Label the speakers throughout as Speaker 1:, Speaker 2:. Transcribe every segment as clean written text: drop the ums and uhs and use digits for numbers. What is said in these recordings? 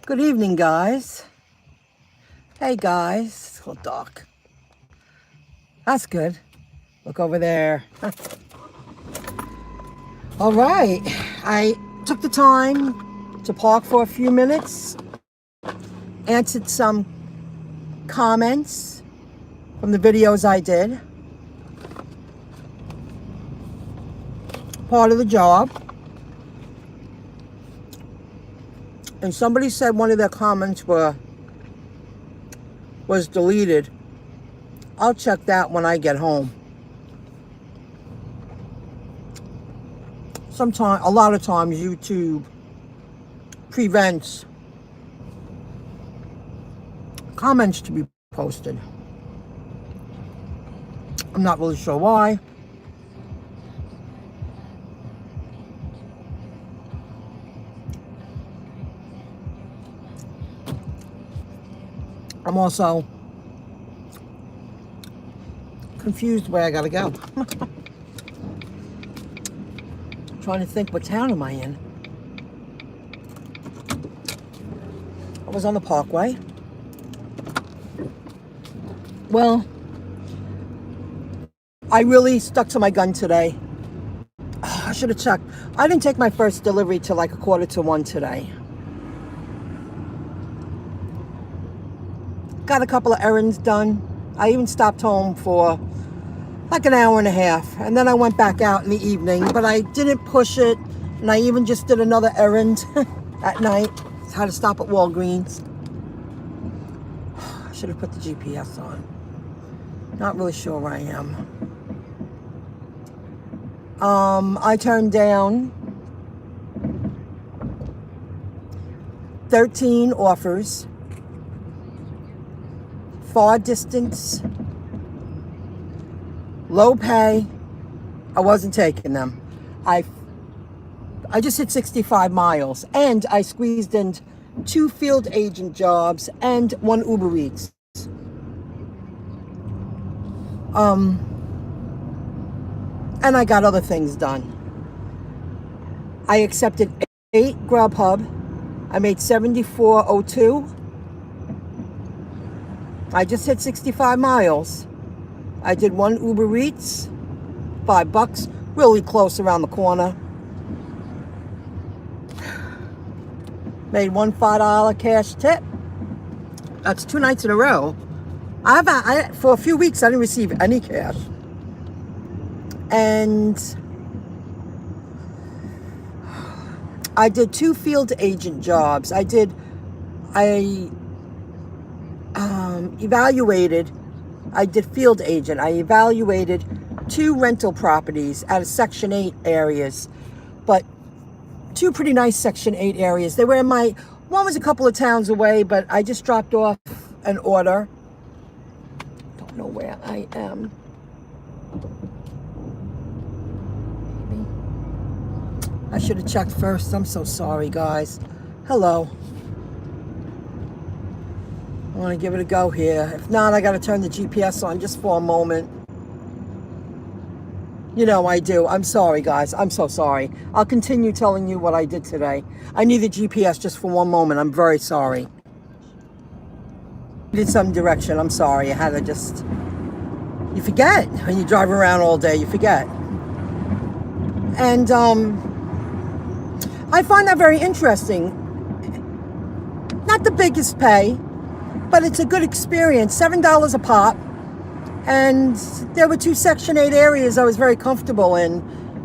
Speaker 1: Good evening, guys. Hey, guys. It's a little dark. That's good. Look over there. All right. I took the time to park for a few minutes, answered some comments from the videos I did. Part of the job. And somebody said one of their comments was deleted. I'll check that when I get home. A lot of times YouTube prevents comments to be posted. I'm not really sure why. I'm also confused where I gotta go. Trying to think, what town am I in? I was on the Parkway. Well, I really stuck to my gun today. Oh, I should have checked. I didn't take my first delivery till like 1:45 today. Got a couple of errands done. I even stopped home for like an hour and a half, and then I went back out in the evening, but I didn't push it, and I even just did another errand at night. Had to stop at Walgreens. I should have put the GPS on. Not really sure where I am. I turned down 13 offers. Far distance, low pay. I wasn't taking them. I just hit 65 miles, and I squeezed in 2 field agent jobs and 1 Uber Eats. And I got other things done. I accepted 8 GrubHub. I made $74.02. I just hit 65 miles. I did 1 Uber Eats, $5, really close around the corner. Made one $5 cash tip. That's 2 nights in a row. For a few weeks, I didn't receive any cash. And I did 2 field agent jobs. I did field agent. I evaluated 2 rental properties out of Section 8 areas, but 2 pretty nice Section 8 areas. They were in one was a couple of towns away, but I just dropped off an order. Don't know where I am. Maybe. I should have checked first. I'm so sorry, guys. Hello. I want to give it a go here. If not, I got to turn the GPS on just for a moment. You know I do. I'm sorry, guys. I'm so sorry. I'll continue telling you what I did today. I need the GPS just for one moment. I'm very sorry. I did some direction. I'm sorry. I had to just... You forget. When you drive around all day, you forget. And I find that very interesting. Not the biggest pay, but it's a good experience. $7 a pop. And there were 2 Section 8 areas I was very comfortable in,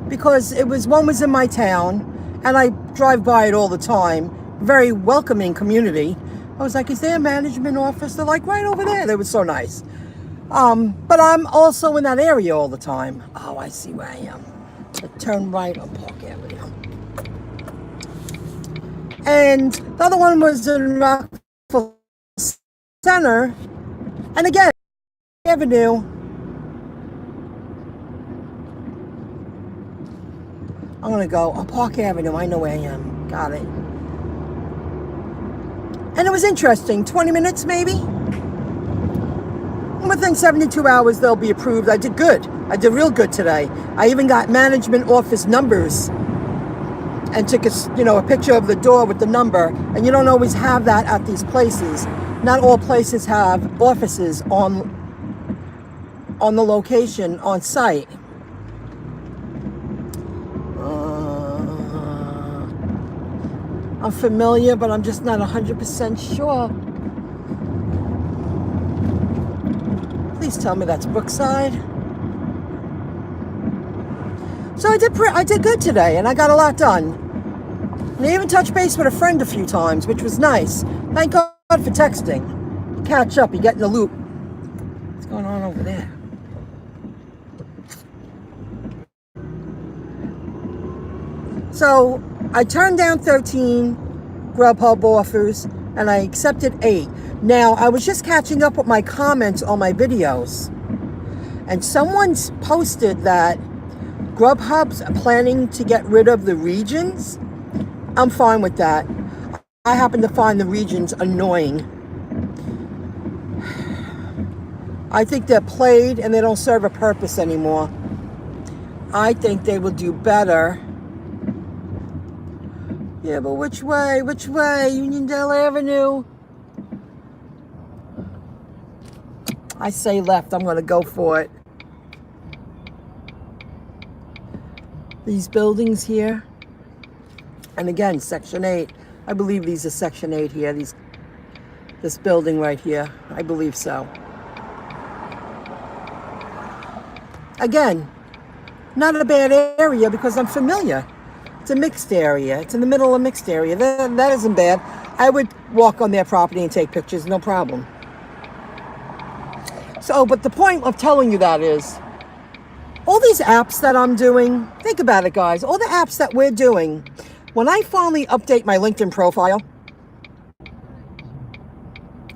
Speaker 1: because one was in my town, and I drive by it all the time. Very welcoming community. I was like, is there a management office? They're like, right over there. They were so nice. But I'm also in that area all the time. Oh, I see where I am. So turn right on Park Avenue. And the other one was in Rockville Center. And again, Avenue. I'm going to go on Park Avenue. I know where I am. Got it. And it was interesting. 20 minutes maybe. Within 72 hours, they'll be approved. I did good. I did real good today. I even got management office numbers and took a picture of the door with the number, and you don't always have that at these places. Not all places have offices on the location, on site. I'm familiar, but I'm just not 100% sure. Please tell me that's Brookside. So I did good today, and I got a lot done. And I even touched base with a friend a few times, which was nice. Thank God for texting. You catch up, you get in the loop. What's going on over there? So I turned down 13 GrubHub offers, and I accepted 8. Now, I was just catching up with my comments on my videos, and someone's posted that GrubHub's planning to get rid of the regions. I'm fine with that. I happen to find the regions annoying. I think they're played and they don't serve a purpose anymore. I think they will do better. Yeah, but which way? Which way? Uniondale Avenue? I say left. I'm going to go for it. These buildings here. And again, Section 8. I believe these are Section 8 here. This building right here. I believe so. Again, not a bad area because I'm familiar. It's a mixed area. It's in the middle of a mixed area. That isn't bad. I would walk on their property and take pictures, no problem. So, but the point of telling you that is, all these apps that I'm doing, think about it, guys. All the apps that we're doing, when I finally update my LinkedIn profile,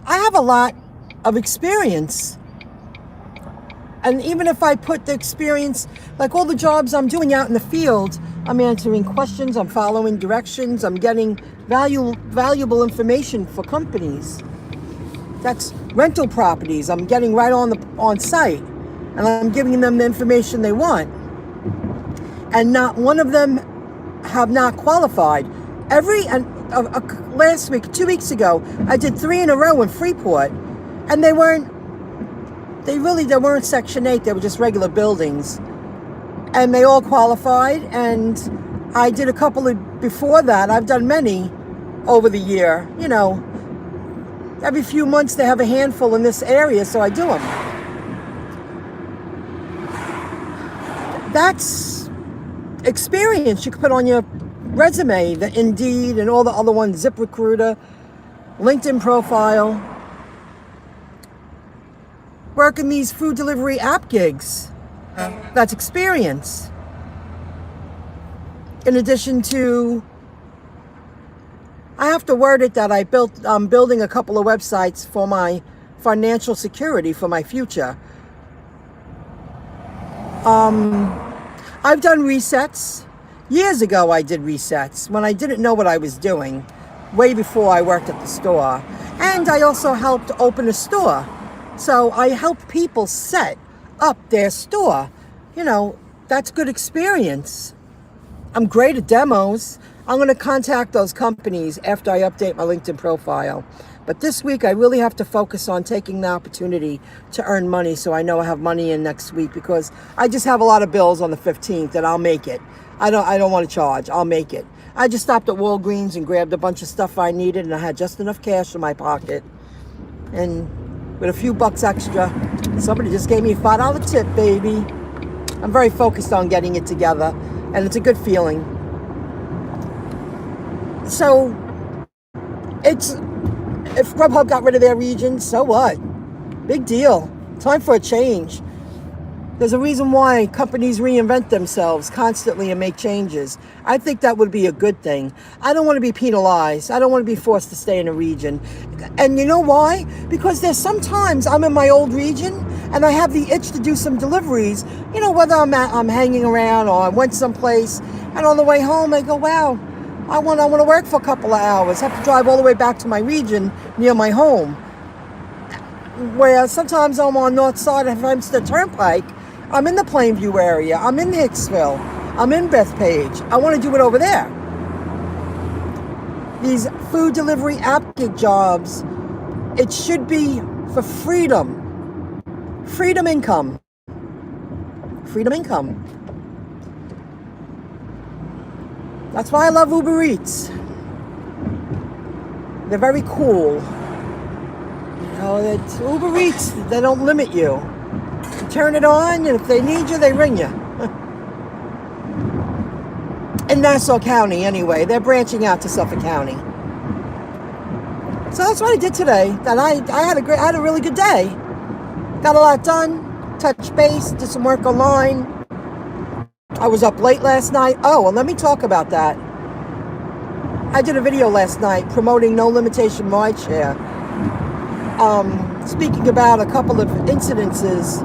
Speaker 1: I have a lot of experience. And even if I put the experience, like all the jobs I'm doing out in the field, I'm answering questions, I'm following directions, I'm getting valuable information for companies. That's rental properties. I'm getting right on site, and I'm giving them the information they want. And not one of them have not qualified. Last week, 2 weeks ago, I did 3 in a row in Freeport, and they weren't Section 8, they were just regular buildings. And they all qualified, and I did a couple before that. I've done many over the year. Every few months they have a handful in this area, so I do them. That's experience you can put on your resume, the Indeed and all the other ones, ZipRecruiter, LinkedIn profile. Working these food delivery app gigs. That's experience. In addition to, I have to word it that I'm building a couple of websites for my financial security for my future. I've done resets. Years ago I did resets when I didn't know what I was doing, way before I worked at the store. And I also helped open a store. So I help people set up their store. That's good experience. I'm great at demos. I'm going to contact those companies after I update my LinkedIn profile. But this week I really have to focus on taking the opportunity to earn money, so I know I have money in next week, because I just have a lot of bills on the 15th and I'll make it. I don't want to charge. I'll make it. I just stopped at Walgreens and grabbed a bunch of stuff I needed, and I had just enough cash in my pocket. And with a few bucks extra, somebody just gave me a $5 tip, baby. I'm very focused on getting it together, and it's a good feeling. So, if GrubHub got rid of their region, so what? Big deal. Time for a change. There's a reason why companies reinvent themselves constantly and make changes. I think that would be a good thing. I don't want to be penalized. I don't want to be forced to stay in a region. And you know why? Because there's sometimes I'm in my old region and I have the itch to do some deliveries. Whether I'm hanging around or I went someplace, and on the way home I go, wow, I want to work for a couple of hours. I have to drive all the way back to my region near my home. Where sometimes I'm on north side of Hempstead Turnpike. I'm in the Plainview area. I'm in Hicksville. I'm in Bethpage. I want to do it over there. these food delivery app gig jobs, it should be for freedom. Freedom income. Freedom income. That's why I love Uber Eats. They're very cool. You know, that Uber Eats, they don't limit you. You turn it on, and if they need you, they ring you. In Nassau County, anyway. They're branching out to Suffolk County. So that's what I did today. That I had a really good day. Got a lot done. Touched base. Did some work online. I was up late last night. Oh, well, let me talk about that. I did a video last night promoting no limitation rideshare. Speaking about a couple of incidences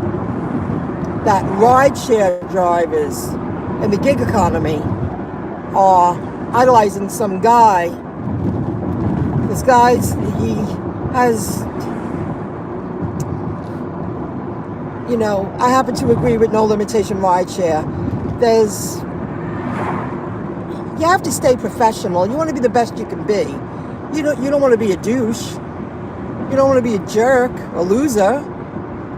Speaker 1: that rideshare drivers in the gig economy are idolizing some guy. This guy's, he has, you know, I happen to agree with no limitation rideshare. You have to stay professional. You want to be the best you can be. You don't want to be a douche. You don't want to be a jerk, a loser.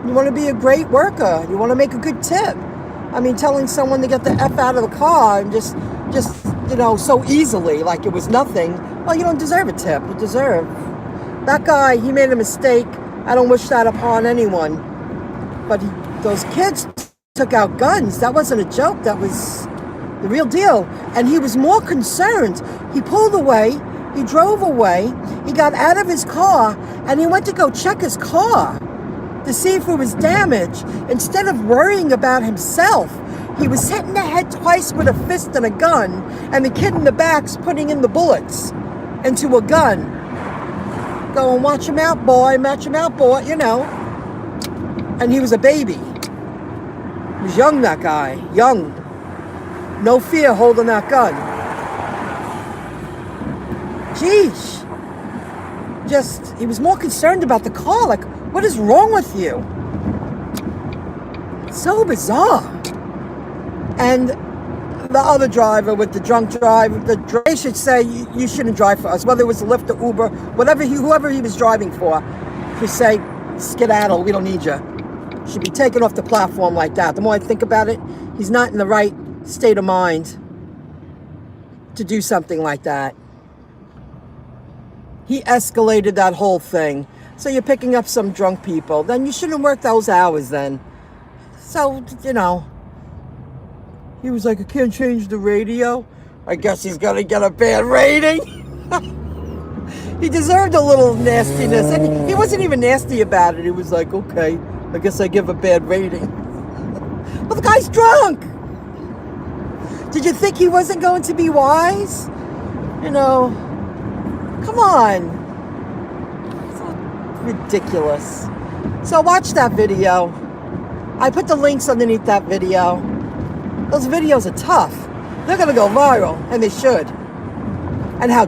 Speaker 1: You want to be a great worker. You want to make a good tip. I mean, telling someone to get the F out of the car and just you know, so easily, like it was nothing. Well, you don't deserve a tip. You deserve. That guy, he made a mistake. I don't wish that upon anyone. But those kids took out guns. That wasn't a joke. That was the real deal. And he was more concerned. He pulled away. He drove away. He got out of his car and he went to go check his car to see if it was damaged. Instead of worrying about himself, he was hitting the head twice with a fist and a gun, and the kid in the back's putting in the bullets into a gun. Going, watch him out, boy, you know. And he was a baby. He was young, that guy, young. No fear holding that gun. Jeez. Just, he was more concerned about the car. Like, what is wrong with you? It's so bizarre. And the other driver with the drunk drive, they should say, you shouldn't drive for us. Whether it was Lyft or Uber, whoever he was driving for, should say, skedaddle, we don't need you. Should be taken off the platform like that. The more I think about it, he's not in the right state of mind to do something like that. He escalated that whole thing. So you're picking up some drunk people. Then you shouldn't work those hours then. So, you know, he was like, I can't change the radio. I guess he's going to get a bad rating. He deserved a little nastiness. And he wasn't even nasty about it. He was like, okay, I guess I give a bad rating. Well, the guy's drunk. Did you think he wasn't going to be wise? You know, come on. It's so ridiculous. So watch that video. I put the links underneath that video. Those videos are tough. They're going to go viral, and they should. And how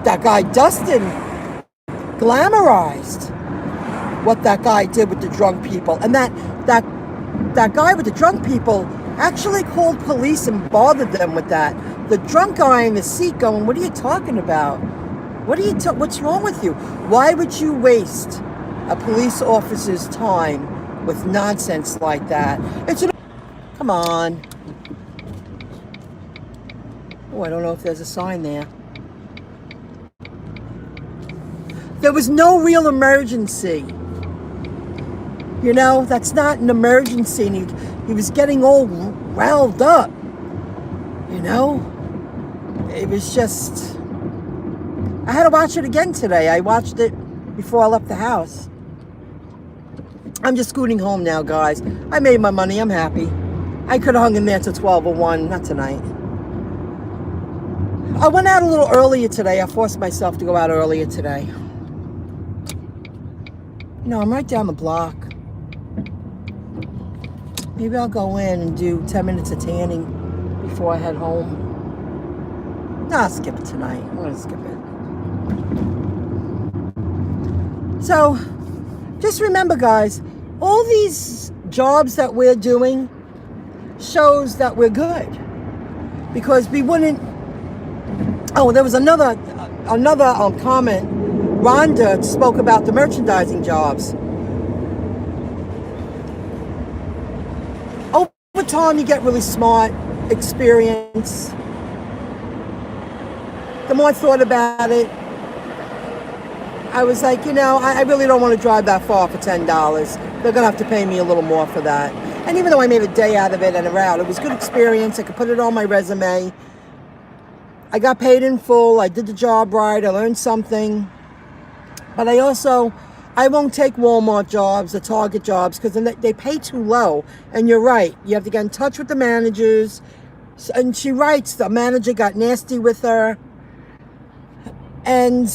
Speaker 1: that guy Dustin glamorized what that guy did with the drunk people. And that guy with the drunk people actually called police and bothered them with that. The drunk guy in the seat going, what are you talking about? What's wrong with you? Why would you waste a police officer's time with nonsense like that? Come on. Oh, I don't know if there's a sign there. There was no real emergency. You know, that's not an emergency. And he was getting all riled up. You know? It was just... I had to watch it again today. I watched it before I left the house. I'm just scooting home now, guys. I made my money. I'm happy. I could have hung in there till 12 or 1. Not tonight. I went out a little earlier today. I forced myself to go out earlier today. You know, I'm right down the block. Maybe I'll go in and do 10 minutes of tanning before I head home. No, I'll skip it tonight. I'm going to skip it. So, just remember, guys, all these jobs that we're doing shows that we're good. Because we wouldn't... Oh, there was another another comment, Rhonda spoke about the merchandising jobs. Over time, you get really smart, experience. The more I thought about it, I was like, I really don't want to drive that far for $10. They're going to have to pay me a little more for that. And even though I made a day out of it and a route, it was good experience. I could put it on my resume. I got paid in full. I did the job right. I learned something. But I won't take Walmart jobs or Target jobs because they pay too low. And you're right. You have to get in touch with the managers. And she writes, the manager got nasty with her. And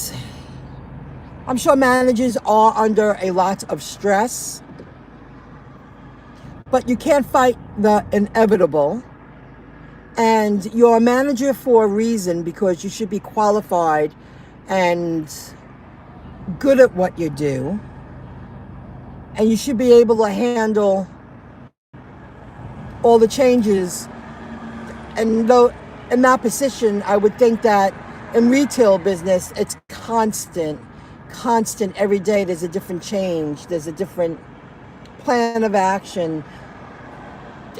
Speaker 1: I'm sure managers are under a lot of stress. But you can't fight the inevitable. And you're a manager for a reason, because you should be qualified and good at what you do. And you should be able to handle all the changes. And though in that position, I would think that in retail business, it's constant every day. There's a different change. There's a different plan of action.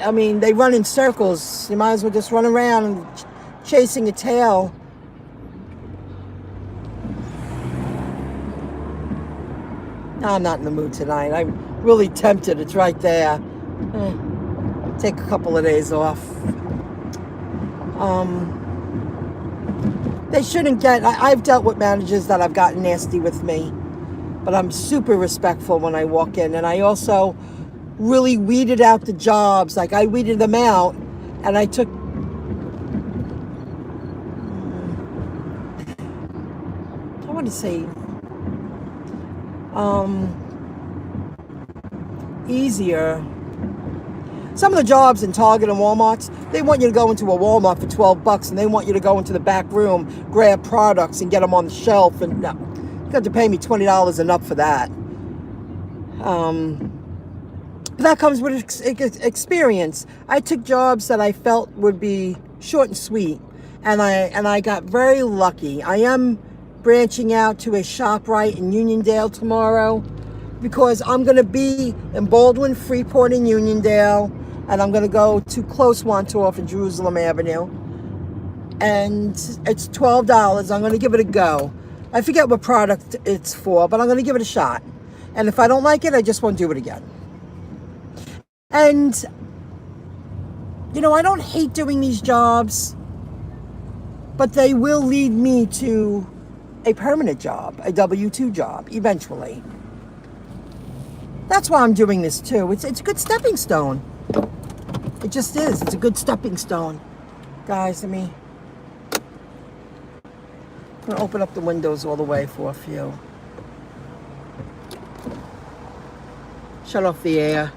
Speaker 1: I mean, they run in circles. You might as well just run around chasing a tail. No, I'm not in the mood tonight. I'm really tempted. It's right there. Take a couple of days off. They shouldn't get... I've dealt with managers that have gotten nasty with me. But I'm super respectful when I walk in. And I also really weeded out the jobs. Like, I weeded them out. And I took... I want to say... easier. Some of the jobs in Target and Walmarts, they want you to go into a Walmart for $12 and they want you to go into the back room, grab products and get them on the shelf. And no, you got to pay me $20 and up for that. But that comes with experience. I took jobs that I felt would be short and sweet, and I got very lucky. I am branching out to a ShopRite in Uniondale tomorrow, because I'm going to be in Baldwin, Freeport, and Uniondale, and I'm going to go to Close Wantorf in Jerusalem Avenue, and it's $12. I'm going to give it a go. I forget what product it's for, but I'm going to give it a shot, and if I don't like it, I just won't do it again. And, I don't hate doing these jobs, but they will lead me to a permanent job, a W-2 job, eventually. That's why I'm doing this too. It's a good stepping stone. It just is. It's a good stepping stone. Guys, I'm going to open up the windows all the way for a few. Shut off the air.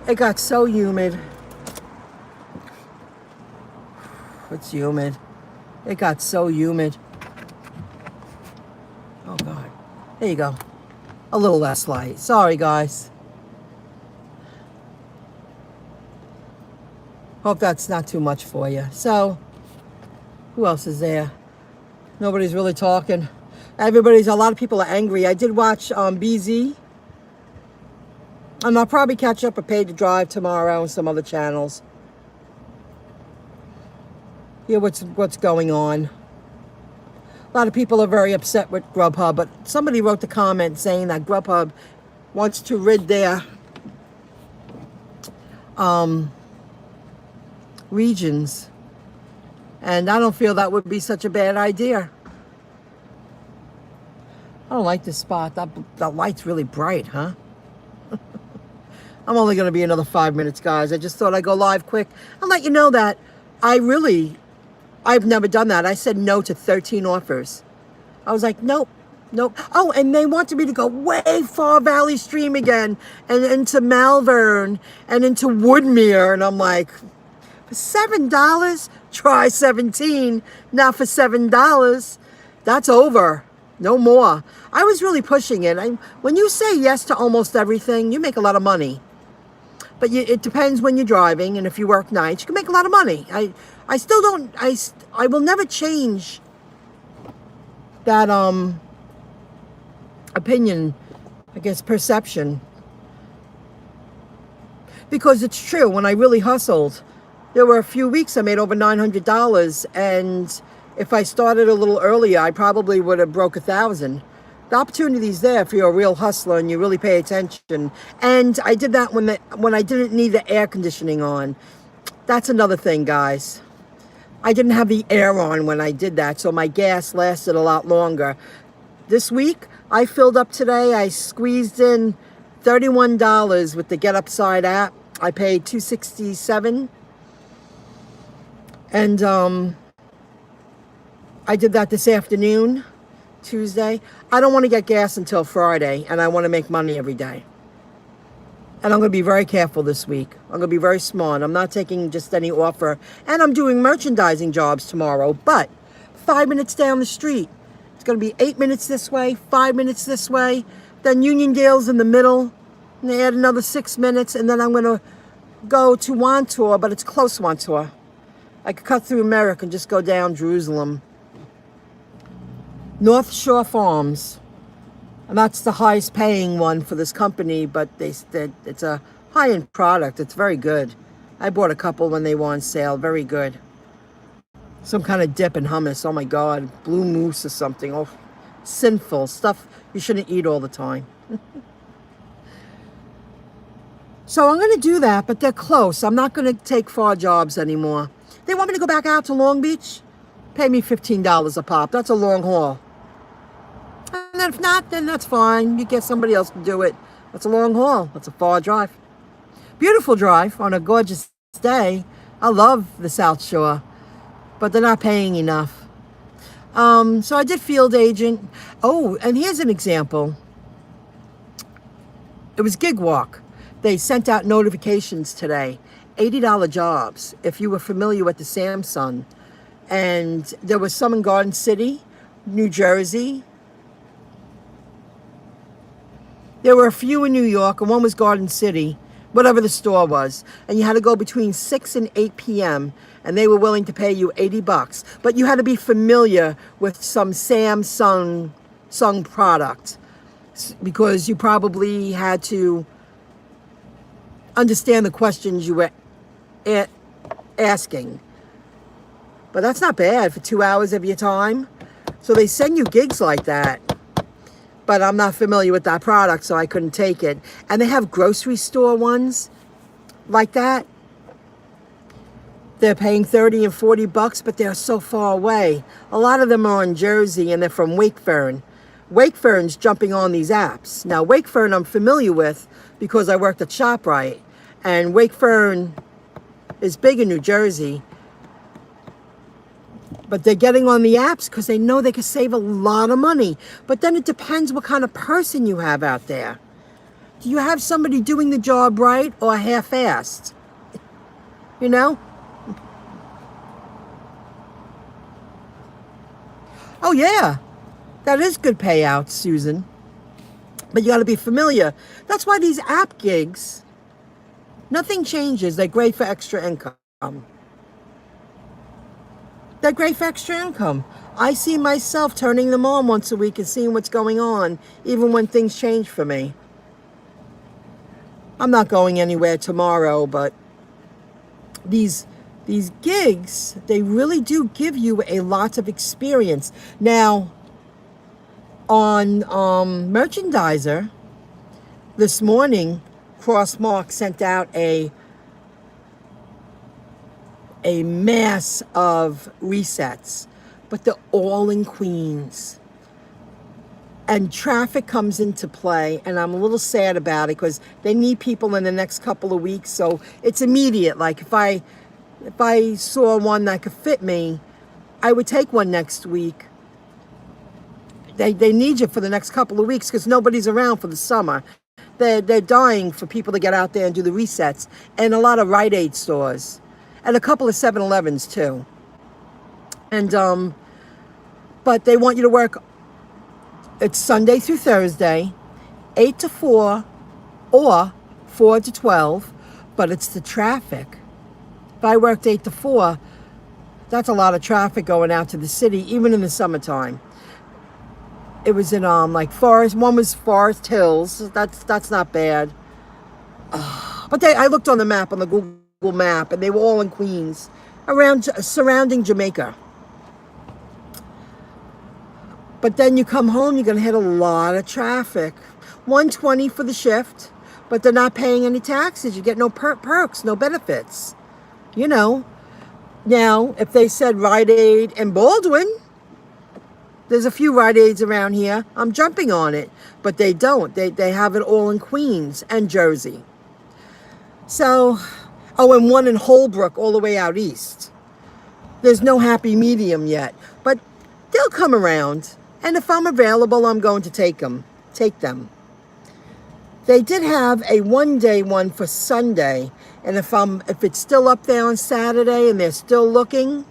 Speaker 1: It got so humid. It's humid. It got so humid. Oh, God. There you go. A little less light. Sorry, guys. Hope that's not too much for you. So, who else is there? Nobody's really talking. A lot of people are angry. I did watch BZ. And I'll probably catch up a Paid to Drive tomorrow and some other channels. Hear what's going on. A lot of people are very upset with GrubHub, but somebody wrote the comment saying that GrubHub wants to rid their regions. And I don't feel that would be such a bad idea. I don't like this spot. That light's really bright, huh? I'm only going to be another 5 minutes, guys. I just thought I'd go live quick and let you know that I've never done that. I said no to 13 offers. I was like, nope. Oh, and they wanted me to go way far Valley Stream again, and into Malvern, and into Woodmere. And I'm like, for $7? Try 17. Now for $7, that's over. No more. I was really pushing it. When you say yes to almost everything, you make a lot of money. But it depends when you're driving, and if you work nights, you can make a lot of money. I still don't, I will never change that opinion, I guess, perception. Because it's true, when I really hustled, there were a few weeks I made over $900, and if I started a little earlier, I probably would have broke 1,000. The opportunity's there if you're a real hustler and you really pay attention. And I did that when I didn't need the air conditioning on. That's another thing, guys. I didn't have the air on when I did that, so my gas lasted a lot longer. This week, I filled up today. I squeezed in $31 with the Get Upside app. I paid $267. And I did that this afternoon, Tuesday. I don't want to get gas until Friday, and I want to make money every day. And I'm going to be very careful this week. I'm going to be very smart. I'm not taking just any offer. And I'm doing merchandising jobs tomorrow, but 5 minutes down the street. It's going to be 8 minutes this way, 5 minutes this way. Then Uniondale's in the middle. And they add another 6 minutes. And then I'm going to go to Wantour, but it's close Wantour. I could cut through America and just go down Jerusalem. North Shore Farms. And that's the highest paying one for this company, but it's a high-end product. It's very good. I bought a couple when they were on sale. Very good. Some kind of dip and hummus. Oh my God. Blue moose or something. Oh, sinful stuff you shouldn't eat all the time. So I'm going to do that, but they're close. I'm not going to take far jobs anymore. They want me to go back out to Long Beach? Pay me $15 a pop. That's a long haul. And if not, then that's fine. You get somebody else to do it. That's a long haul. That's a far drive. Beautiful drive on a gorgeous day. I love the South Shore, but they're not paying enough. So I did field agent. Oh, and here's an example. It was Gig Walk. They sent out notifications today. $80 jobs, if you were familiar with the Samsung. And there was some in Garden City, New Jersey. There were a few in New York, and one was Garden City, whatever the store was. And you had to go between 6 and 8 p.m., and they were willing to pay you $80. But you had to be familiar with some Samsung product, because you probably had to understand the questions you were asking. But that's not bad for 2 hours of your time. So they send you gigs like that. But I'm not familiar with that product, so I couldn't take it. And they have grocery store ones like that. They're paying $30 and $40, but they're so far away. A lot of them are in Jersey, and they're from Wakefern. Wakefern's jumping on these apps. Now, Wakefern I'm familiar with because I worked at ShopRite. And Wakefern is big in New Jersey. But they're getting on the apps because they know they can save a lot of money. But then it depends what kind of person you have out there. Do you have somebody doing the job right or half-assed? You know? Oh, yeah. That is good payouts, Susan. But you got to be familiar. That's why these app gigs, nothing changes. They're great for extra income. They're great for extra income. I see myself turning them on once a week and seeing what's going on, even when things change for me. I'm not going anywhere tomorrow, but these gigs, they really do give you a lot of experience. Now, on Merchandiser, this morning, Crossmark sent out a mass of resets, but they're all in Queens. And traffic comes into play, and I'm a little sad about it because they need people in the next couple of weeks, so it's immediate. Like if I saw one that could fit me, I would take one next week. They need you for the next couple of weeks because nobody's around for the summer. They're dying for people to get out there and do the resets, and a lot of Rite Aid stores. And a couple of 7-Elevens too. And, but they want you to work, it's Sunday through Thursday, 8 to 4, or 4 to 12, but it's the traffic. If I worked 8 to 4, that's a lot of traffic going out to the city, even in the summertime. It was in like Forest. One was Forest Hills. That's not bad. But I looked on the map, on the Google map, and they were all in Queens, around surrounding Jamaica. But then you come home, you're gonna hit a lot of traffic. 120 for the shift, but they're not paying any taxes. You get no perks, no benefits. You know. Now, if they said Rite Aid and Baldwin, there's a few Rite Aids around here, I'm jumping on it. But they don't. They have it all in Queens and Jersey. So, and one in Holbrook all the way out east. There's no happy medium yet, but they'll come around. And if I'm available, I'm going to take them. They did have a one-day one for Sunday, and if it's still up there on Saturday and they're still looking,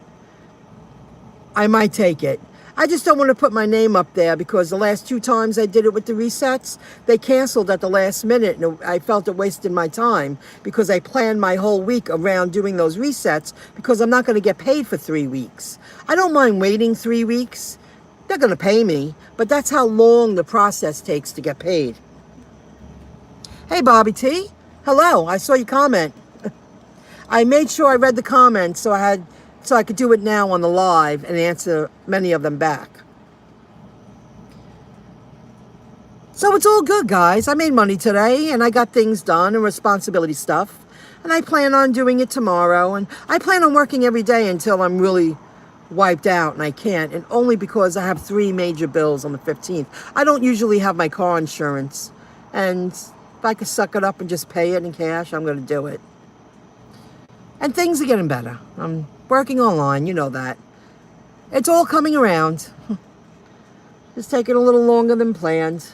Speaker 1: I might take it. I just don't want to put my name up there because the last 2 times I did it with the resets, they canceled at the last minute, and I felt it wasted my time because I planned my whole week around doing those resets because I'm not going to get paid for 3 weeks. I don't mind waiting 3 weeks. They're going to pay me, but that's how long the process takes to get paid. Hey, Bobby T. Hello. I saw your comment. I made sure I read the comments so I could do it now on the live and answer many of them back. So it's all good, guys. I made money today and I got things done and responsibility stuff. And I plan on doing it tomorrow. And I plan on working every day until I'm really wiped out and I can't. And only because I have 3 major bills on the 15th. I don't usually have my car insurance. And if I could suck it up and just pay it in cash, I'm going to do it. And things are getting better. I'm working online, you know that. It's all coming around. It's taking a little longer than planned.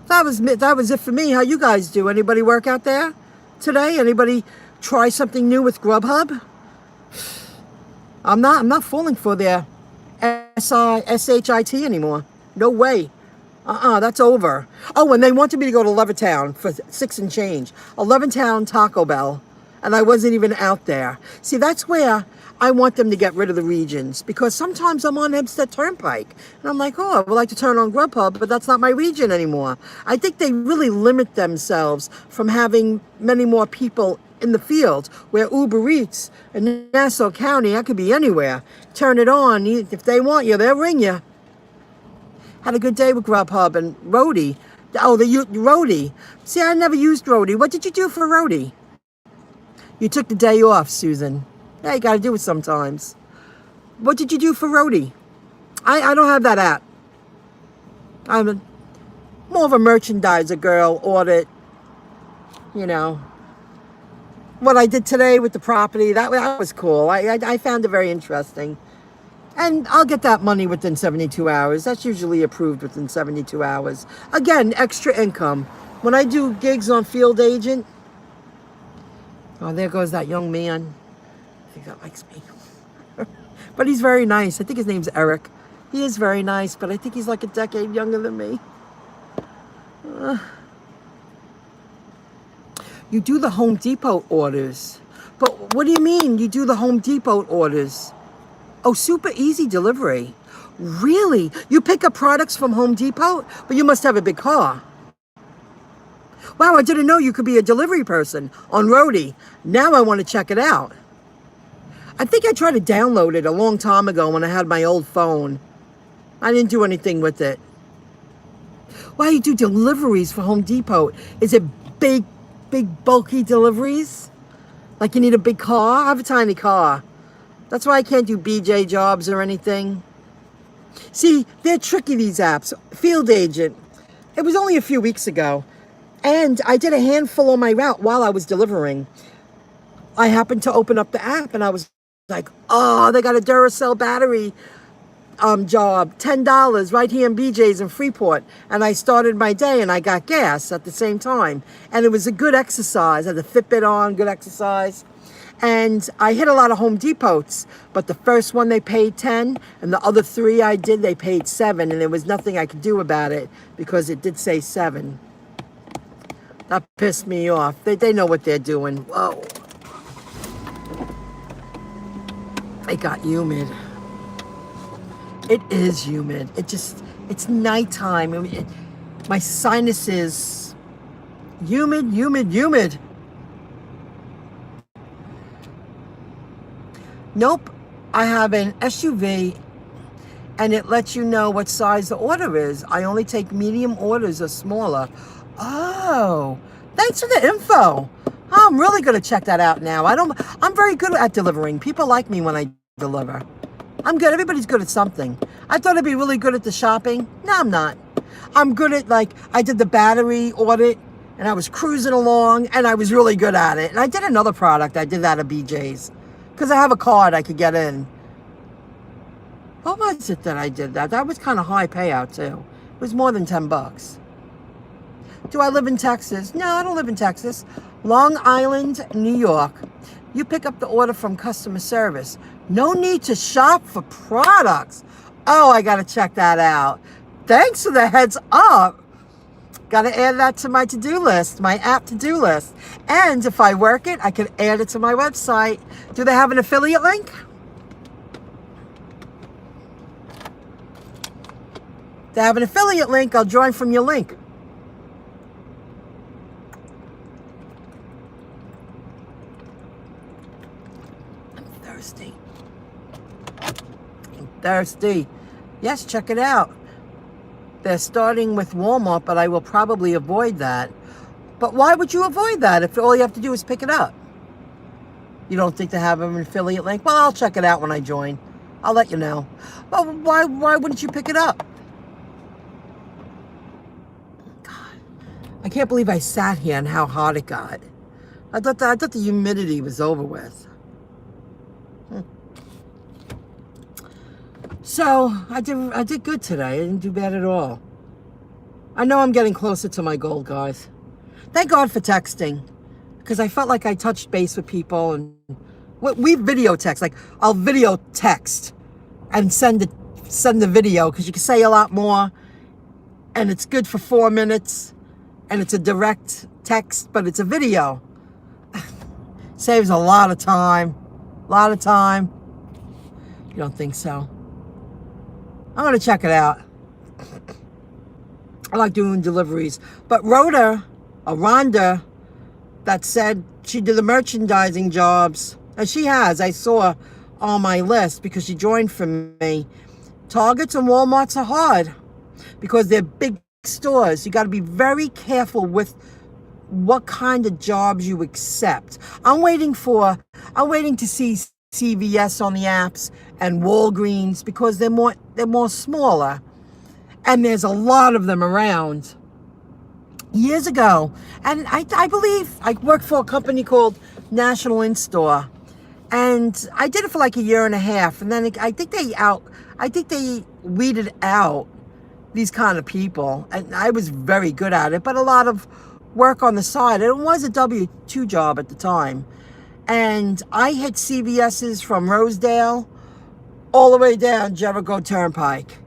Speaker 1: That was it for me. How you guys do? Anybody work out there today? Anybody try something new with GrubHub? I'm not falling for their SHIT anymore. No way. That's over. Oh, and they wanted me to go to Levittown for 6 and change. A Levittown Taco Bell. And I wasn't even out there. See, that's where I want them to get rid of the regions. Because sometimes I'm on Hempstead Turnpike. And I'm like, I would like to turn on Grubhub, but that's not my region anymore. I think they really limit themselves from having many more people in the field. Where Uber Eats in Nassau County, I could be anywhere. Turn it on. If they want you, they'll ring you. Had a good day with Grubhub and Roadie. Oh, Roadie. See, I never used Roadie. What did you do for Roadie? You took the day off, Susan. Yeah, you got to do it sometimes. What did you do for Roadie? I don't have that app. I'm more of a merchandiser girl, audit. You know. What I did today with the property, that was cool. I found it very interesting. And I'll get that money within 72 hours. That's usually approved within 72 hours. Again, extra income. When I do gigs on Field Agent, oh, there goes that young man. I think that likes me. But he's very nice. I think his name's Eric. He is very nice, but I think he's like a decade younger than me. You do the Home Depot orders. But what do you mean you do the Home Depot orders? Oh, super easy delivery. Really? You pick up products from Home Depot? But you must have a big car. Wow, I didn't know you could be a delivery person on Roadie. Now I want to check it out. I think I tried to download it a long time ago when I had my old phone. I didn't do anything with it. Wow, you do deliveries for Home Depot. Is it big, bulky deliveries? Like you need a big car? I have a tiny car. That's why I can't do BJ jobs or anything. See, they're tricky, these apps. Field Agent. It was only a few weeks ago. And I did a handful on my route while I was delivering. I happened to open up the app and I was like, oh, they got a Duracell battery job, $10 right here in BJ's in Freeport. And I started my day and I got gas at the same time. And it was a good exercise. I had the Fitbit on, good exercise. And I hit a lot of Home Depots, but the first one they paid 10, and the other 3 I did, they paid 7, and there was nothing I could do about it because it did say 7. That pissed me off. They know what they're doing. Whoa. It got humid. It is humid. It's nighttime. My sinuses, humid, humid, humid. Nope, I have an SUV and it lets you know what size the order is. I only take medium orders or smaller. Oh, thanks for the info. I'm really going to check that out now. I'm very good at delivering. People like me when I deliver. I'm good. Everybody's good at something. I thought I'd be really good at the shopping. No, I'm not. I'm good at, like, I did the battery audit and I was cruising along and I was really good at it. And I did another product. I did that at BJ's because I have a card I could get in. What was it that I did that? That was kind of high payout too. It was more than $10. Do I live in Texas? No, I don't live in Texas. Long Island, New York. You pick up the order from customer service. No need to shop for products. Oh, I got to check that out. Thanks for the heads up. Got to add that to my to-do list, my app to-do list. And if I work it, I can add it to my website. Do they have an affiliate link? If they have an affiliate link, I'll join from your link. Thirsty. Yes, check it out. They're starting with Walmart, but I will probably avoid that. But why would you avoid that if all you have to do is pick it up? You don't think they have an affiliate link? Well, I'll check it out when I join. I'll let you know. Well, why wouldn't you pick it up? God, I can't believe I sat here and how hot it got. I thought the humidity was over with. So I did good today. I didn't do bad at all. I know I'm getting closer to my goal, guys. Thank God for texting, because I felt like I touched base with people, and we video text. Like, I'll video text and send the video, because you can say a lot more, and it's good for 4 minutes, and it's a direct text, but it's a video. Saves a lot of time. A lot of time. You don't think so? I'm going to check it out. I like doing deliveries. But Rhonda, that said she did the merchandising jobs, and she has, I saw on my list because she joined from me. Targets and Walmarts are hard because they're big stores. You got to be very careful with what kind of jobs you accept. I'm waiting to see CVS on the apps and Walgreens because they're more smaller, and there's a lot of them around. Years ago, and I believe I worked for a company called National In-Store, and I did it for like a year and a half, and then I think they weeded out these kind of people, and I was very good at it, but a lot of work on the side. It was a W-2 job at the time. And I hit CVS's from Rosedale all the way down Jericho Turnpike.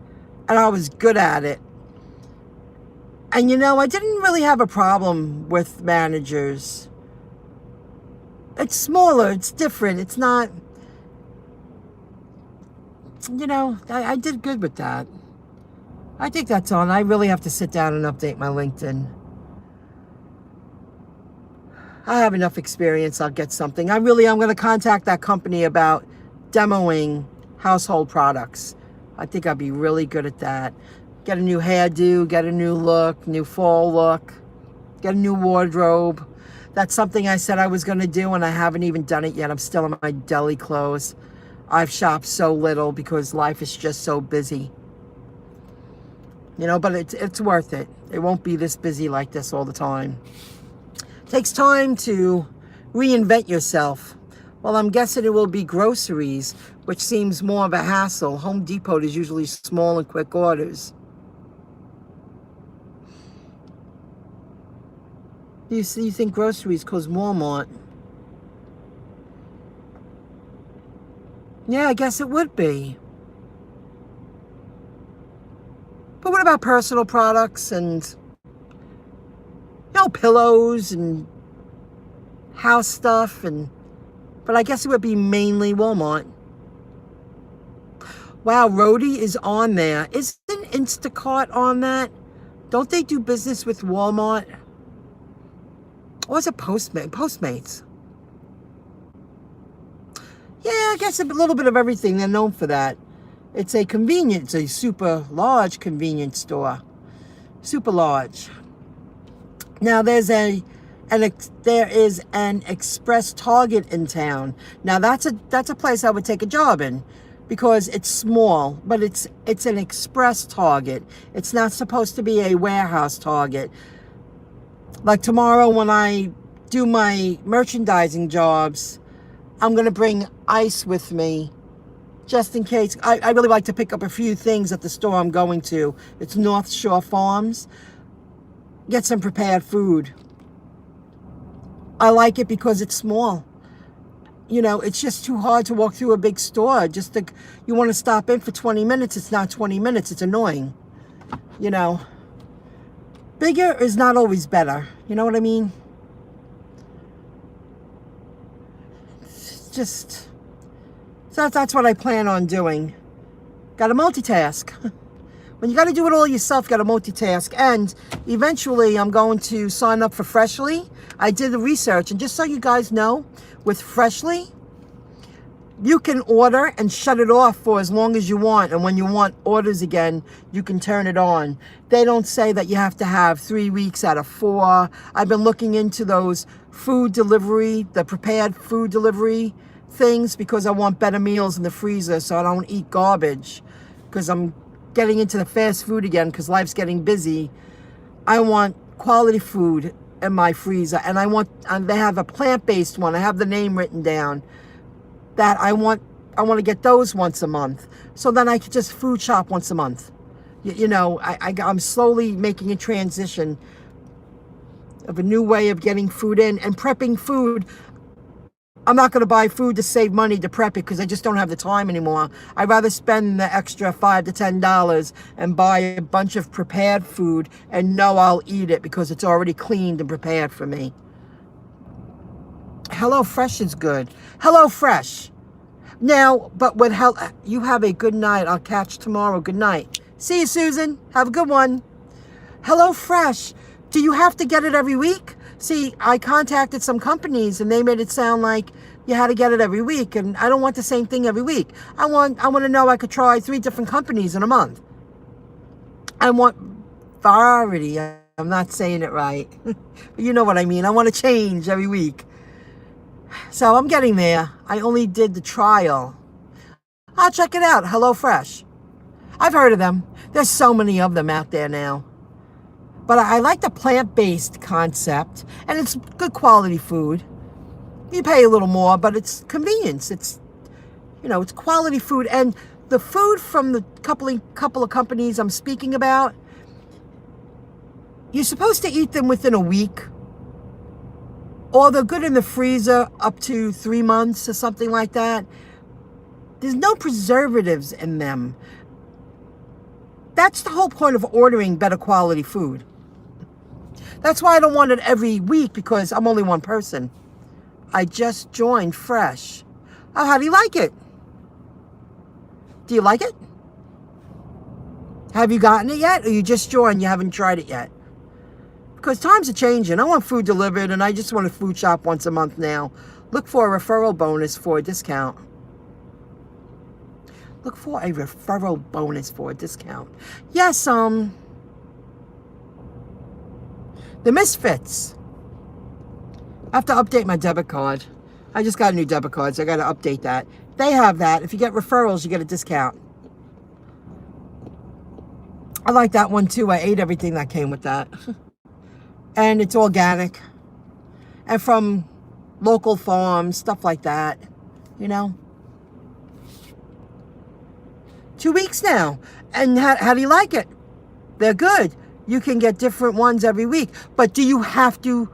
Speaker 1: And I was good at it. And I didn't really have a problem with managers. It's smaller, it's different, it's not, I did good with that. I think that's all. I really have to sit down and update my LinkedIn. I have enough experience. I'll get something. I'm going to contact that company about demoing household products. I think I'd be really good at that. Get a new hairdo, get a new look, new fall look, get a new wardrobe. That's something I said I was going to do, and I haven't even done it yet. I'm still in my deli clothes. I've shopped so little because life is just so busy. But it's worth it. It won't be this busy like this all the time. Takes time to reinvent yourself. Well, I'm guessing it will be groceries, which seems more of a hassle. Home Depot is usually small and quick orders. You think groceries cause Walmart? Yeah, I guess it would be. But what about personal products and pillows and house stuff, but I guess it would be mainly Walmart. Wow, Roadie is on there. Isn't Instacart on that? Don't they do business with Walmart? Or is it Postmates? Yeah, I guess a little bit of everything. They're known for that. It's a super large convenience store. Super large. Now there is an Express Target in town. Now that's a place I would take a job in, because it's small, but it's an Express Target. It's not supposed to be a warehouse Target. Like tomorrow when I do my merchandising jobs, I'm gonna bring ice with me, just in case. I really like to pick up a few things at the store I'm going to. It's North Shore Farms. Get some prepared food. I like it because it's small. You know, it's just too hard to walk through a big store. You want to stop in for 20 minutes. It's not 20 minutes. It's annoying. You know, bigger is not always better. You know what I mean? Just, so that's what I plan on doing. Got to multitask. When you got to do it all yourself, got to multitask. And eventually I'm going to sign up for Freshly. I did the research, and just so you guys know, with Freshly, you can order and shut it off for as long as you want. And when you want orders again, you can turn it on. They don't say that you have to have 3 weeks out of 4. I've been looking into those food delivery, the prepared food delivery things, because I want better meals in the freezer so I don't eat garbage, because I'm getting into the fast food again because life's getting busy. I want quality food in my freezer, and they have a plant-based one. I have the name written down. That I want to get those once a month, so then I could just food shop once a month. You know, I'm slowly making a transition of a new way of getting food in and prepping food. I'm not going to buy food to save money to prep it, because I just don't have the time anymore. I'd rather spend the extra $5 to $10 and buy a bunch of prepared food and know I'll eat it because it's already cleaned and prepared for me. HelloFresh is good. HelloFresh. Now, but with you have a good night. I'll catch tomorrow. Good night. See you, Susan. Have a good one. HelloFresh. Do you have to get it every week? See, I contacted some companies and they made it sound like you had to get it every week, and I don't want the same thing every week. I want to know I could try 3 different companies in a month. I want variety. I'm not saying it right. But you know what I mean. I want to change every week. So I'm getting there. I only did the trial. I'll check it out. HelloFresh. I've heard of them. There's so many of them out there now. But I like the plant-based concept, and it's good quality food. You pay a little more, but it's convenience. It's, you know, it's quality food. And the food from the couple of companies I'm speaking about, you're supposed to eat them within a week, or they're good in the freezer up to 3 months or something like that. There's no preservatives in them. That's the whole point of ordering better quality food. That's why I don't want it every week, because I'm only one person. I just joined Fresh. Oh, how do you like it? Do you like it? Have you gotten it yet? Or you just joined, you haven't tried it yet? Because times are changing. I want food delivered, and I just want to food shop once a month now. Look for a referral bonus for a discount. Look for a referral bonus for a discount. Yes, the Misfits. I have to update my debit card. I just got a new debit card, so I got to update that. They have that. If you get referrals, you get a discount. I like that one too. I ate everything that came with that. And it's organic. And from local farms, stuff like that. You know? 2 weeks now. And how do you like it? They're good. You can get different ones every week. But do you have to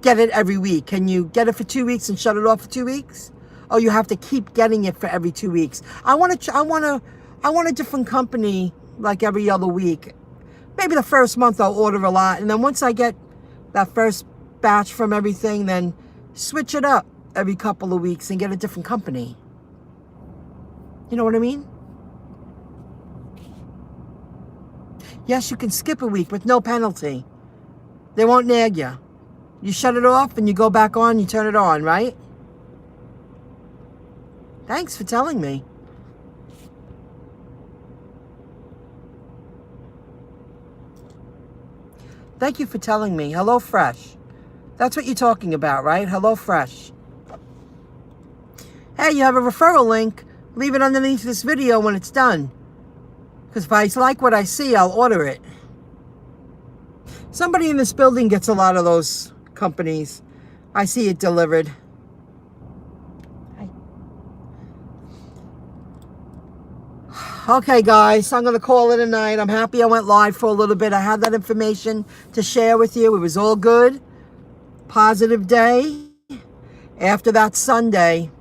Speaker 1: get it every week? Can you get it for 2 weeks and shut it off for 2 weeks? Or you have to keep getting it for every 2 weeks? I want a different company like every other week. Maybe the first month I'll order a lot. And then once I get that first batch from everything, then switch it up every couple of weeks and get a different company. You know what I mean? Yes, you can skip a week with no penalty. They won't nag you. You shut it off and you go back on, you turn it on, right? Thanks for telling me. Thank you for telling me. HelloFresh. That's what you're talking about, right? HelloFresh. Hey, you have a referral link. Leave it underneath this video when it's done. Because if I like what I see, I'll order it. Somebody in this building gets a lot of those companies. I see it delivered. Okay, guys, I'm going to call it a night. I'm happy I went live for a little bit. I had that information to share with you. It was all good. Positive day. After that Sunday,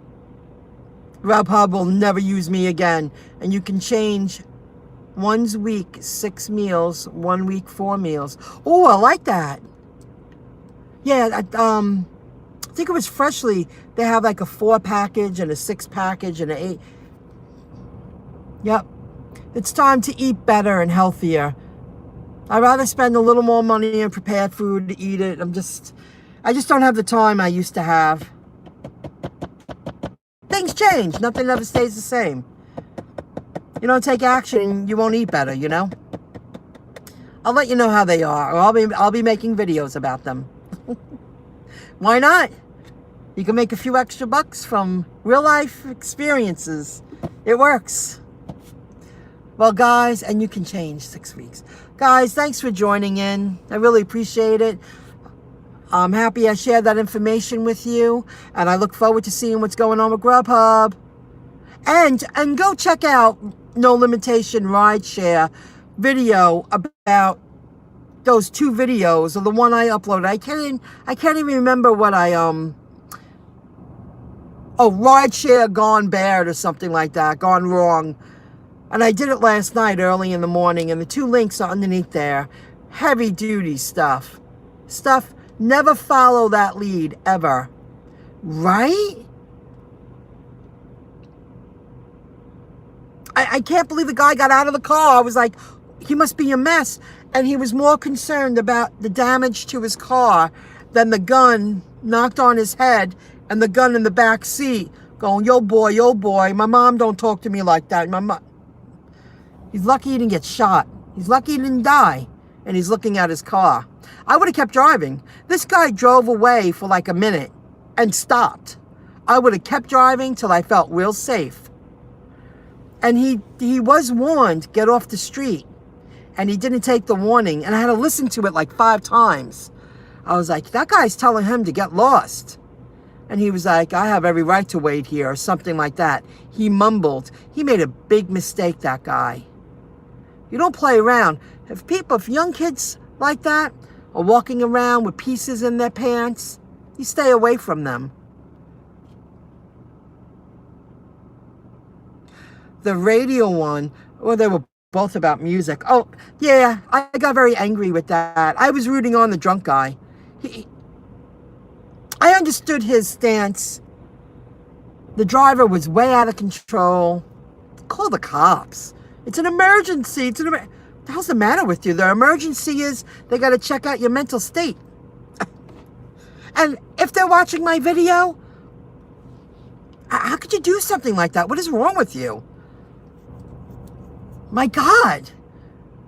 Speaker 1: GrubHub will never use me again. And you can change 1 week 6 meals, 1 week 4 meals. Oh, I like that. Yeah, I think it was Freshly. They have like a 4 package and a 6 package and an 8. Yep. It's time to eat better and healthier. I'd rather spend a little more money on prepared food to eat it. I just don't have the time I used to have. Things change. Nothing ever stays the same. You don't take action, you won't eat better, you know? I'll let you know how they are, or I'll be making videos about them. Why not? You can make a few extra bucks from real life experiences. It works. Well, guys, and you can change 6 weeks. Guys, thanks for joining in. I really appreciate it. I'm happy I shared that information with you, and I look forward to seeing what's going on with GrubHub. And go check out No Limitation Rideshare video about those 2 videos, or the one I uploaded. I can't even remember what Rideshare Gone Bad or something like that, gone wrong. And I did it last night early in the morning, and the 2 links are underneath there. Heavy duty stuff. Never follow that lead, ever. Right? I can't believe the guy got out of the car. I was like, he must be a mess. And he was more concerned about the damage to his car than the gun knocked on his head and the gun in the back seat going, yo boy, my mom don't talk to me like that. He's lucky he didn't get shot. He's lucky he didn't die. And he's looking at his car. I would have kept driving. This guy drove away for like a minute and stopped. I would have kept driving till I felt real safe. And he was warned, get off the street. And he didn't take the warning. And I had to listen to it like 5 times. I was like, that guy's telling him to get lost. And he was like, I have every right to wait here, or something like that. He mumbled. He made a big mistake, that guy. You don't play around. If young kids like that are walking around with pieces in their pants, you stay away from them. The radio one, well, they were both about music. Oh, yeah, I got very angry with that. I was rooting on the drunk guy. I understood his stance. The driver was way out of control. Call the cops. It's an emergency. What the hell's the matter with you? The emergency is they got to check out your mental state. And if they're watching my video, how could you do something like that? What is wrong with you? My God,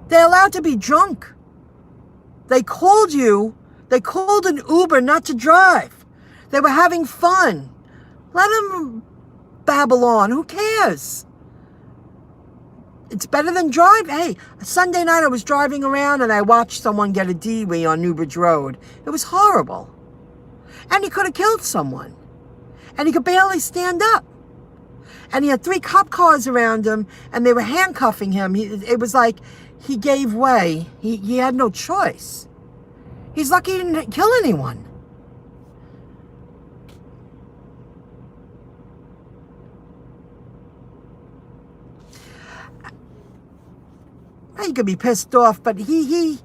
Speaker 1: they're allowed to be drunk. They called an Uber not to drive. They were having fun. Let them babble on. Who cares? It's better than drive. Hey, Sunday night I was driving around and I watched someone get a DWI on Newbridge Road. It was horrible. And he could have killed someone. And he could barely stand up. And he had 3 cop cars around him and they were handcuffing him. It was like he gave way. He had no choice. He's lucky he didn't kill anyone. He could be pissed off, but he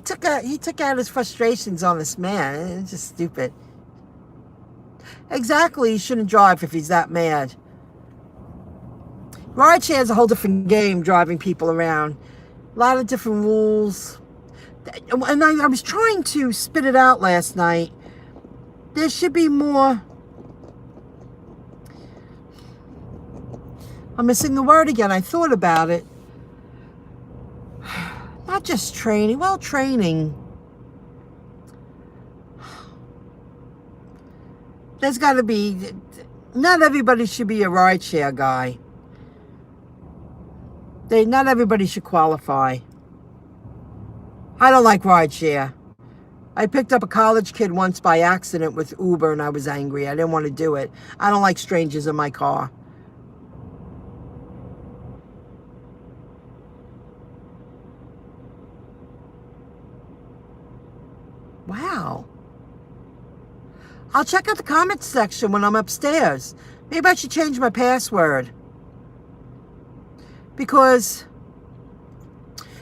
Speaker 1: took out his frustrations on this man. It's just stupid. Exactly, he shouldn't drive if he's that mad. Rideshare is a whole different game, driving people around. A lot of different rules. And I was trying to spit it out last night. There should be more. I'm missing the word again. I thought about it. Not just training. Well, training. There's got to be. Not everybody should be a rideshare guy. Not everybody should qualify. I don't like rideshare. I picked up a college kid once by accident with Uber and I was angry. I didn't want to do it. I don't like strangers in my car. Wow. I'll check out the comments section when I'm upstairs. Maybe I should change my password. Because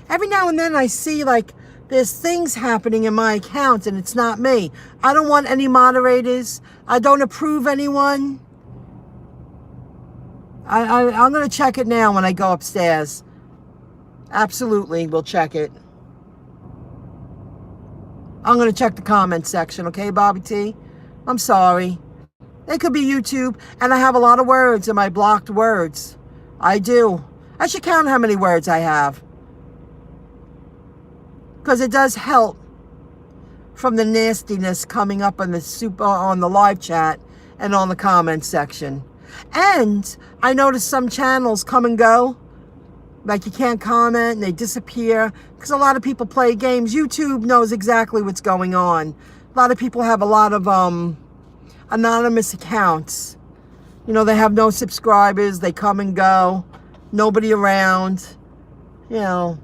Speaker 1: every now and then I see like there's things happening in my account and it's not me. I don't want any moderators. I don't approve anyone. I'm going to check it now when I go upstairs. Absolutely, we'll check it. I'm going to check the comments section, okay, Bobby T? I'm sorry. It could be YouTube, and I have a lot of words in my blocked words. I do. I should count how many words I have. Because it does help from the nastiness coming up on the live chat and on the comments section. And I noticed some channels come and go. Like you can't comment and they disappear because a lot of people play games. YouTube knows exactly what's going on. A lot of people have a lot of anonymous accounts. You know, they have no subscribers. They come and go. Nobody around. You know.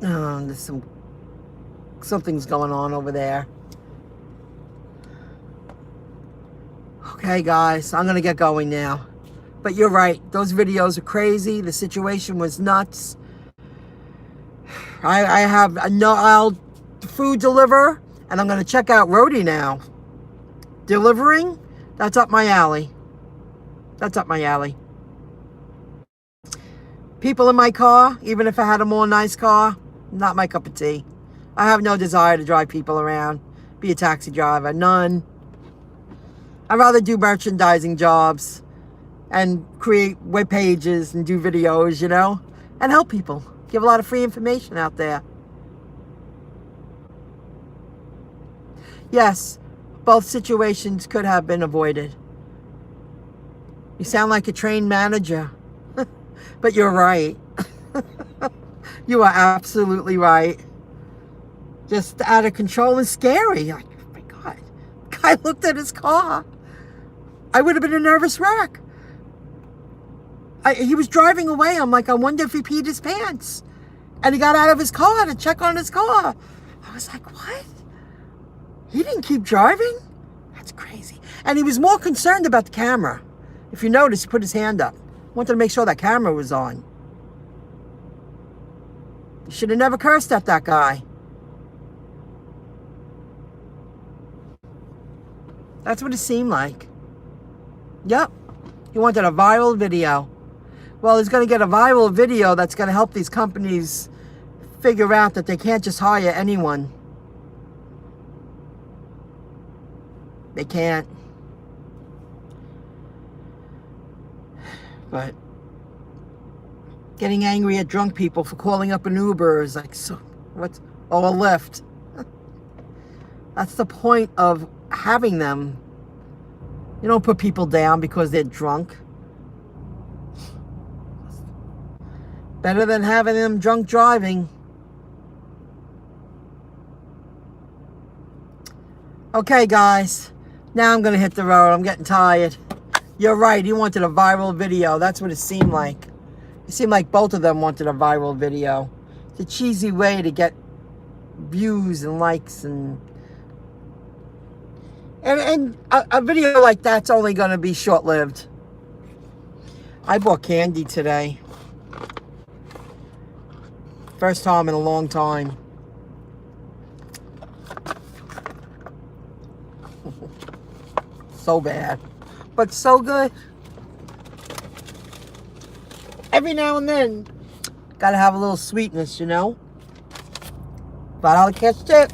Speaker 1: Oh, there's something's going on over there. Okay, guys, I'm going to get going now. But you're right. Those videos are crazy. The situation was nuts. I have I'll food deliver, and I'm going to check out Rody now. Delivering, that's up my alley. That's up my alley. People in my car, even if I had a more nice car, not my cup of tea. I have no desire to drive people around, be a taxi driver, none. I'd rather do merchandising jobs and create web pages and do videos, you know, and help people. Give a lot of free information out there. Yes, both situations could have been avoided. You sound like a trained manager, but you're right. You are absolutely right. Just out of control and scary. Like, oh my God. The guy looked at his car. I would have been a nervous wreck. He was driving away. I'm like, I wonder if he peed his pants. And he got out of his car to check on his car. I was like, what? He didn't keep driving? That's crazy. And he was more concerned about the camera. If you notice, he put his hand up. Wanted to make sure that camera was on. You should have never cursed at that guy. That's what it seemed like. Yep. He wanted a viral video. Well, he's going to get a viral video that's going to help these companies figure out that they can't just hire anyone. They can't. But getting angry at drunk people for calling up an Uber is like, so what's, or a Lyft. That's the point of having them. You don't put people down because they're drunk. Better than having them drunk driving. Okay, guys. Now I'm going to hit the road. I'm getting tired. You're right. He wanted a viral video. That's what it seemed like. It seemed like both of them wanted a viral video. It's a cheesy way to get views and likes and a video like that's only going to be short-lived. I bought candy today. First time in a long time. So bad, but so good. Every now and then, gotta have a little sweetness, you know? $5 cash tip.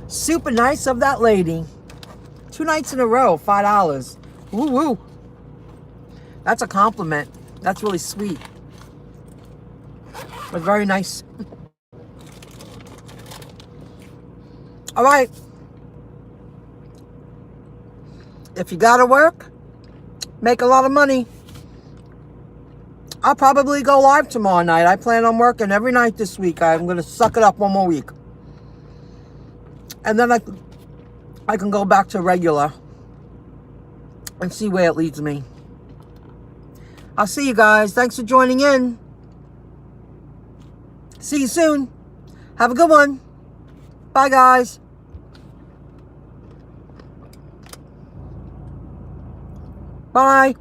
Speaker 1: Super nice of that lady. 2 nights in a row, $5. Woo woo. That's a compliment. That's really sweet. But very nice. All right. If you gotta work, make a lot of money. I'll probably go live tomorrow night. I plan on working every night this week. I'm going to suck it up one more week. And then I can go back to regular and see where it leads me. I'll see you guys. Thanks for joining in. See you soon. Have a good one. Bye, guys. Bye.